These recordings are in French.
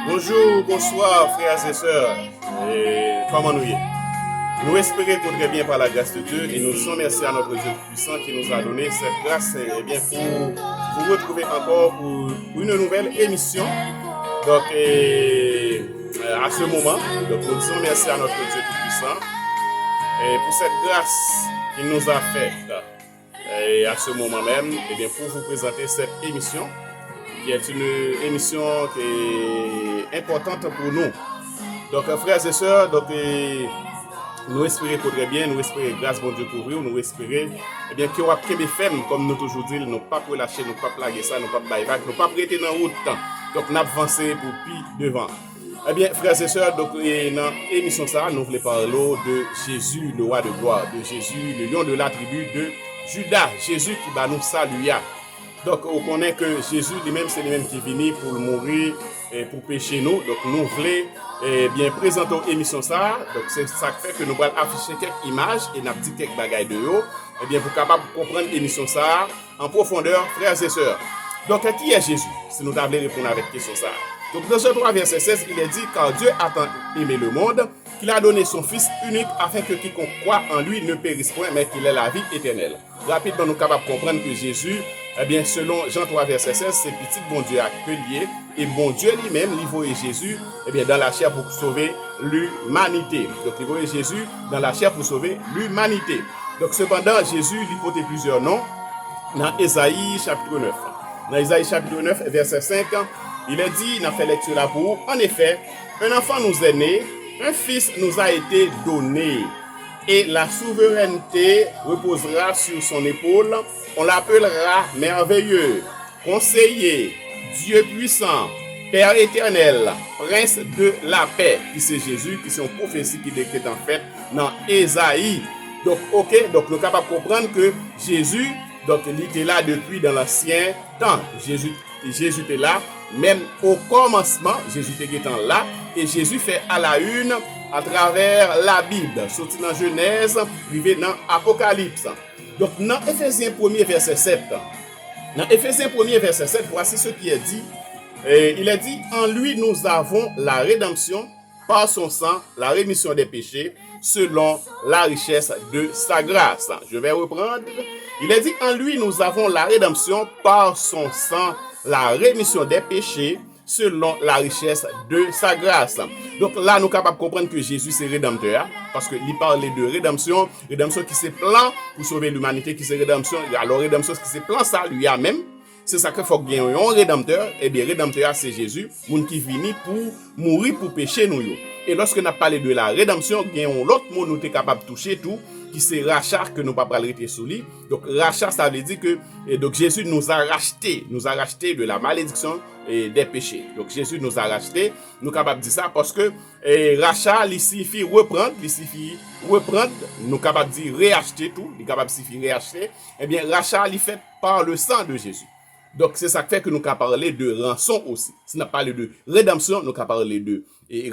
Bonjour, bonsoir, frères et sœurs. Et comment nous y est? Nous espérons pour très bien par la grâce de Dieu et nous sommes merci à notre Dieu puissant qui nous a donné cette grâce bien, pour vous retrouver encore pour une nouvelle émission. Donc, à ce moment, donc, nous disons merci à notre Dieu puissant et pour cette grâce qu'il nous a faite. Et à ce moment même, et bien, pour vous présenter cette émission, qui est une émission qui est importante pour nous. Donc, frères et sœurs, donc, nous espérons pour très bien, nous espérons grâce bon Dieu pour vous, nous espérons eh bien, qu'il y aura Québec FM, comme nous toujours dit, nous pas relâcher, nous pas plaguer ça, nous pas bailler, nous pas prêter dans la route. Donc, nous avancé pour plus devant. Eh bien, frères et sœurs, donc, dans l'émission ça, nous voulons parler de Jésus, le roi de gloire, de Jésus, le lion de la tribu de Judas, Jésus qui va nous saluer. Donc, on connaît que Jésus lui-même, c'est lui-même qui est venu pour mourir et pour pécher nous. Donc, nous voulons bien présenter l'émission ça. Donc, c'est ça qui fait que nous allons afficher quelques images et nous dit quelques bagailles de haut. Eh bien, pour capable comprendre l'émission ça en profondeur, frères et sœurs. Donc, qui est Jésus? Si nous devons répondre avec question ça. Donc, dans ce 3, verset 16, il est dit, car Dieu a tant aimé le monde, qu'il a donné son Fils unique afin que quiconque croit en lui ne périsse point, mais qu'il ait la vie éternelle. Rapidement, nous sommes capables de comprendre que Jésus, eh bien, selon Jean 3, verset 16, c'est petit bon Dieu à lié, et bon Dieu lui-même, il voyait Jésus, eh bien, dans la chair pour sauver l'humanité. Donc, il voyait Jésus dans la chair pour sauver l'humanité. Donc, cependant, Jésus lui portait plusieurs noms dans Ésaïe chapitre 9. Dans Ésaïe chapitre 9, verset 5, il est dit, il a fait lecture là pour, en effet, un enfant nous est né, un fils nous a été donné, et la souveraineté reposera sur son épaule. On l'appellera merveilleux, conseiller, Dieu puissant, Père éternel, prince de la paix, qui c'est Jésus, qui c'est une prophétie qui décrète en fait dans Ésaïe. Donc, ok, donc nous sommes capables de comprendre que Jésus, donc il était là depuis dans l'ancien temps. Jésus était là, même au commencement, Jésus était là, et Jésus fait à la une à travers la Bible, sorti dans Genèse, privé dans Apocalypse. Donc, dans Éphésiens 1er, verset 7, dans Éphésiens 1er, verset 7, voici ce qui est dit. Il est dit, en lui nous avons la rédemption par son sang, la rémission des péchés, selon la richesse de sa grâce. Je vais reprendre. Il est dit, en lui nous avons la rédemption par son sang, la rémission des péchés, selon la richesse de sa grâce. Donc là, nous sommes capables de comprendre que Jésus c'est rédempteur, parce qu'il parlait de rédemption qui c'est plan pour sauver l'humanité, qui c'est rédemption. Alors rédemption qui c'est plan ça lui a même. C'est ça qu'il faut qu'il y ait un rédempteur. Et bien, rédempteur, c'est Jésus, qui vient pour mourir pour pécher nous. Et lorsque nous parlé de la rédemption, il y a un autre mot nous sommes capables de toucher tout, qui c'est rachat que nous ne pouvons pas arrêter sous lui. Donc, rachat, ça veut dire que donc Jésus nous a racheté de la malédiction et des péchés. Donc, Jésus nous a racheté. Nous sommes capables de dire ça parce que rachat, il signifie reprendre, nous sommes capables de dire réacheter tout, il est capable de signifier réacheter. Eh bien, rachat, il est fait par le sang de Jésus. Donc, c'est ça qui fait que nous avons parlé de rançon aussi. Si nous parlé de rédemption, nous avons parlé de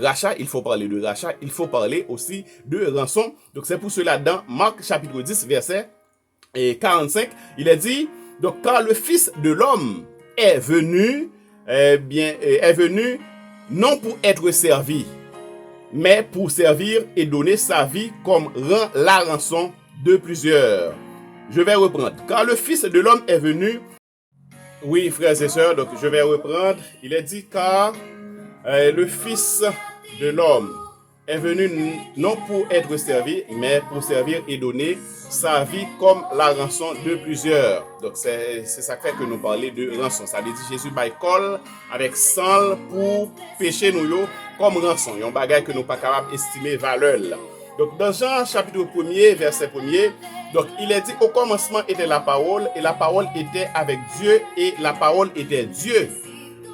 rachat, il faut parler de rachat, il faut parler aussi de rançon. Donc, c'est pour cela, dans Marc chapitre 10, verset 45, il est dit, donc, car le Fils de l'homme est venu, est venu non pour être servi, mais pour servir et donner sa vie comme la rançon de plusieurs. Je vais reprendre. Car le Fils de l'homme est venu. Oui, frères et sœurs, donc je vais reprendre. Il est dit car le Fils de l'homme est venu non pour être servi, mais pour servir et donner sa vie comme la rançon de plusieurs. Donc c'est ça qui fait que nous parlons de rançon. Ça veut dire Jésus baille col avec sang pour pécher nous comme rançon. Il y a un bagage que nous pas capable d'estimer valeur. Donc dans Jean chapitre 1er, verset 1er, donc il est dit au commencement était la parole et la parole était avec Dieu et la parole était Dieu.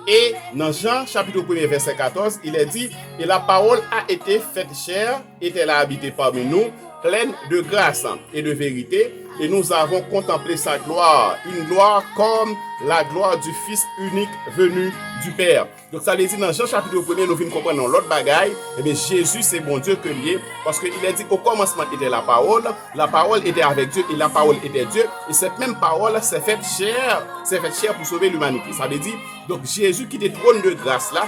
Et dans Jean chapitre 1er, verset 14, il est dit et la parole a été faite chair, était là habitée parmi nous, pleine de grâce et de vérité, et nous avons contemplé sa gloire, une gloire comme la gloire du Fils unique venu du Père. Donc ça veut dire dans Jean chapitre 1er, nous venons comprendre l'autre bagaille, et bien Jésus c'est bon Dieu que lié, parce qu'il a dit au commencement était la parole était avec Dieu, et la parole était Dieu, et cette même parole s'est faite chair pour sauver l'humanité. Ça veut dire, donc Jésus qui était trône de grâce là,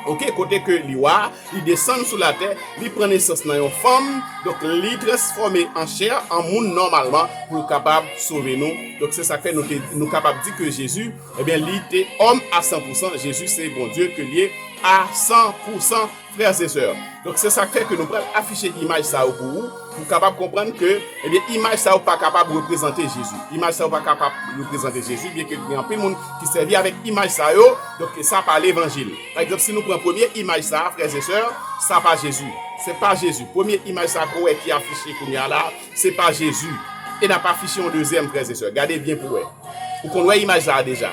OK, côté que l'Iwa, il descend sous la terre, il prend naissance dans une femme, donc il transforme en chair, en monde normalement, pour capable sauver nous. Donc c'est ça que fait nous capable de dire que Jésus, eh bien, il était homme à 100%. Jésus, c'est bon Dieu que lié à 100%, frères et sœurs. Donc c'est ça qui fait que nous prenons afficher l'image ça pour vous, pour capable comprendre que, eh bien, image ça pas capable de représenter Jésus. Image ça pas capable de représenter Jésus, bien que il y a plein de monde qui servent avec image ça yo, donc ça par l'évangile. Par exemple, si nous prenons première image ça, frères et sœurs, ça pas Jésus. C'est pas Jésus. Première image ça qui est affiché comme là, c'est pas Jésus. Et n'a pas affiché en deuxième, frères et sœurs. Regardez bien pour eux. Pour qu'on voit l'image là déjà.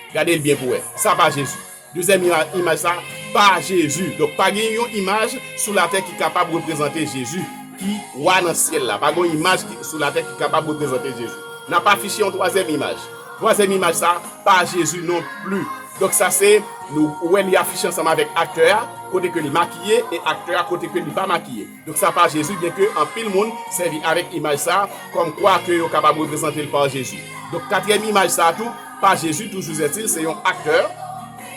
Regardez bien pour eux. Ça pas Jésus. Deuxième image ça, pas Jésus. Donc pas une image sur la terre qui est capable de représenter Jésus qui voit dans le ciel là. Pas une image sur la terre qui est capable de représenter Jésus. N'a pas affiché en troisième image. Troisième image ça, pas Jésus non plus. Donc ça c'est nous où il affiché ensemble avec acteur côté que il maquillé et acteur côté que il pas maquillé. Donc ça pas Jésus bien que en pile monde servi avec image ça comme quoi que est capable de représenter le par Jésus. Donc quatrième image ça tout pas Jésus toujours est-il c'est un acteur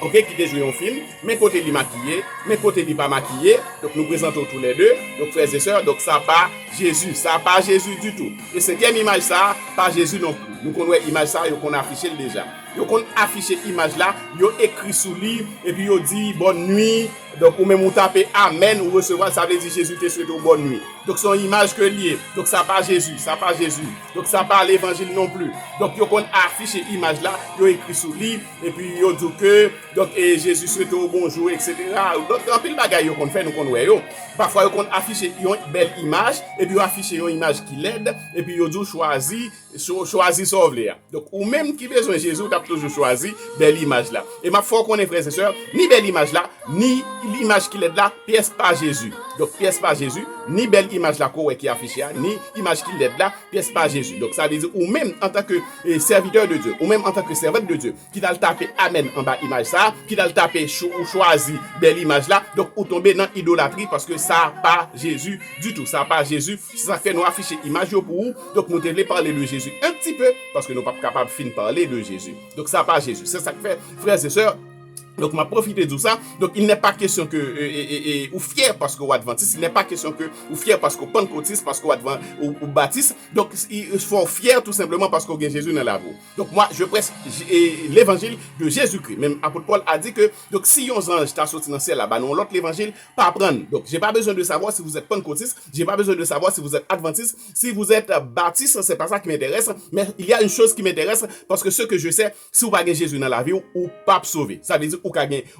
OK qui déjà joué un film mais côté il maquillé mais côté il pas maquillé. Donc nous présentons tous les deux donc frères et sœurs donc ça pas Jésus, ça pas Jésus du tout. Et cinquième image ça pas Jésus non plus. Nous connaissons image ça qu'on a affiché déjà. Yo kon affiché image là, yo écrit sous lui et puis yo dit bonne nuit. Donc ou même ou taper amen ou recevoir ça veut dire Jésus te souhaite bonne nuit. Donc son image que lié. Donc ça pas Jésus, ça pas Jésus. Donc ça pas l'évangile non plus. Donc yo kon affiché image là, yo écrit sous lui et puis yo dit que donc et Jésus souhaite au bonjour etc. Donc en pile bagaille yo kon fait nous kon ouais yo. Parfois yo kon affiché une belle image et puis yo affiché une image qui l'aide et puis yo dit choisi sauver. Donc ou même qui besoin Jésus toujours choisi belle image là. Et ma foi qu'on est frères et sœurs, ni belle image là, ni l'image qui est là, pièce pas Jésus. Donc pièce pas Jésus, ni belle image là qui est affichée, ni image qui est là, pièce pas Jésus. Donc ça veut dire ou même en tant que serviteur de Dieu, ou même en tant que servante de Dieu, qui t'a le taper amen en bas image ça, qui t'a le taper choisi belle image là, donc ou tomber dans idolâtrie parce que ça pas Jésus du tout, ça pas Jésus. Ça fait nous afficher image pour vous. Donc nous devons parler de Jésus un petit peu parce que nous pas capable de parler de Jésus. Donc ça pas Jésus. C'est ça que fait frères et sœurs. Donc, m'a profité de tout ça. Donc, il n'est pas question que, ou fier parce que ou adventiste, il n'est pas question que, ou fier parce que pentecôtiste, parce que ou baptiste. Donc, il faut fier tout simplement parce qu'on a Jésus dans la vie. Donc, moi, je presse l'évangile de Jésus-Christ. Même apôtre Paul a dit que, donc, si on ange t'a sorti dans le ciel là-bas, non, l'autre l'évangile, pas apprendre. Donc, j'ai pas besoin de savoir si vous êtes pentecôtiste, j'ai pas besoin de savoir si vous êtes adventiste, si vous êtes baptiste, c'est pas ça qui m'intéresse. Mais il y a une chose qui m'intéresse parce que ce que je sais, si vous pas Jésus dans la vie, ou pas sauver. Ça veut dire,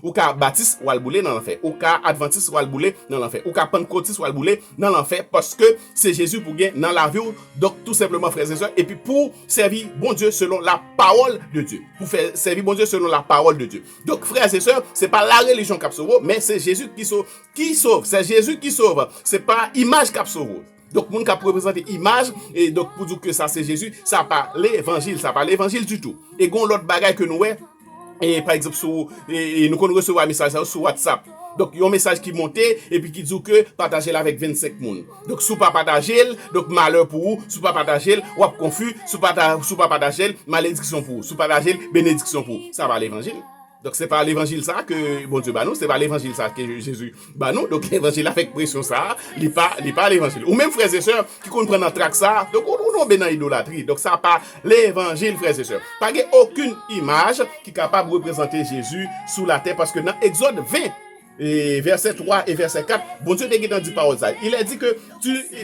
ou ka baptiste ou al boule dans l'enfer, ou ka adventiste ou al boule dans l'enfer, ou ka pentecôtiste ou al boule dans l'enfer parce que c'est Jésus pour gagner dans la vie. Donc tout simplement frères et sœurs et puis pour servir bon Dieu selon la parole de Dieu. Pour faire servir bon Dieu selon la parole de Dieu. Donc frères et sœurs, c'est pas la religion qui sauve, mais c'est Jésus qui sauve, c'est Jésus qui sauve. C'est pas image qui sauve. Donc, moun ka représenter image, et donc, pour dire que ça c'est Jésus, ça pas l'évangile du tout. Et gon l'autre bagaille que nous, et par exemple, nous qu'on recevoir un message sur WhatsApp. Donc, il y a un message qui monte, et puis qui dit que partagez avec 25 personnes. Donc, sous pas partager, donc malheur pour vous, sous pas partager, ou confus, sous pas partager, malédiction pour vous, sous partager, bénédiction pour vous. Ça va l'évangile. Donc, c'est pas l'évangile ça que bon Dieu bat nous, c'est pas l'évangile ça que Jésus bat nous. Donc, l'évangile avec pression ça, il pas l'évangile. Ou même frères et sœurs qui comprennent un trac ça, donc on est dans l'idolâtrie. Donc, ça pas l'évangile, frères et sœurs. Pas aucune image qui est capable de représenter Jésus sous la terre parce que dans Exode 20, et verset 3 et verset 4, bon Dieu te dit parole ça. Il a dit que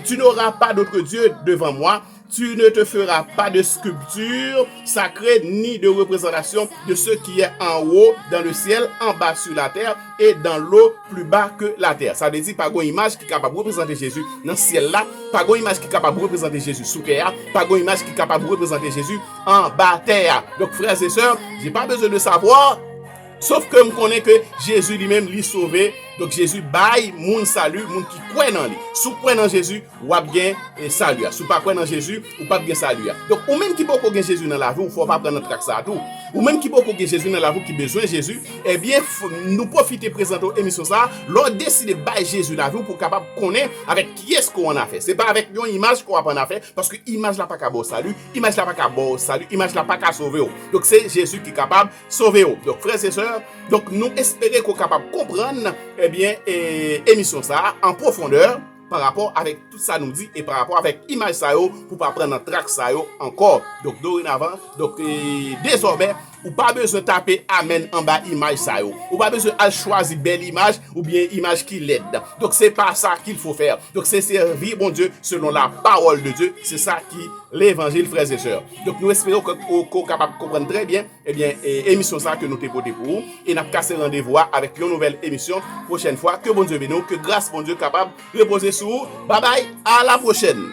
tu n'auras pas d'autre Dieu devant moi. Tu ne te feras pas de sculpture sacrée ni de représentation de ce qui est en haut dans le ciel, en bas sur la terre et dans l'eau plus bas que la terre. Ça veut dire pas une image qui est capable de représenter Jésus dans le ciel là, pas une image qui est capable de représenter Jésus sous terre, pas une image qui est capable de représenter Jésus en bas terre. Donc frères et sœurs, j'ai pas besoin de savoir. Sauf que je connais que Jésus lui-même l'a sauvé. Donc Jésus baille moun salut, moun qui croit dans lui. Si vous croyez dans Jésus, ou bien salut. Si vous pas croyez dans Jésus, ou pas bien salut. Donc ou même qui peut bien Jésus dans la vie, il faut pas prendre notre trac ça tout. ou même qui beaucoup que Jésus dans la vie qui besoin Jésus, eh bien nous profiter présenter émission ça, leur décider bailler Jésus la vie pour capable connaître avec qui est-ce qu'on a fait. C'est pas avec une image qu'on a fait parce que image là pas qu'à bon salut, image là pas qu'à bon salut, image là pas qu'à sauver. Donc c'est Jésus qui est capable de sauver. Donc frères et sœurs, donc nous espérons qu'on est capable de comprendre eh bien émission ça en profondeur par rapport avec tout ça nous dit et par rapport avec image ça yo pour pas prendre un trac ça yo encore. Donc dorénavant, donc désormais ou pas besoin de taper amen en bas image ça yo. Ou pas besoin de choisir belle image ou bien image qui l'aide. Donc c'est pas ça qu'il faut faire. Donc c'est servir bon Dieu selon la parole de Dieu, c'est ça qui l'évangile frères et sœurs. Donc nous espérons qu'on est capable de comprendre très bien eh bien émission ça que nous t'ai porté pour vous et n'a cassé rendez-vous avec une nouvelle émission prochaine fois que bon Dieu bénisse, que grâce bon Dieu capable de reposer sur vous. Bye bye, à la prochaine.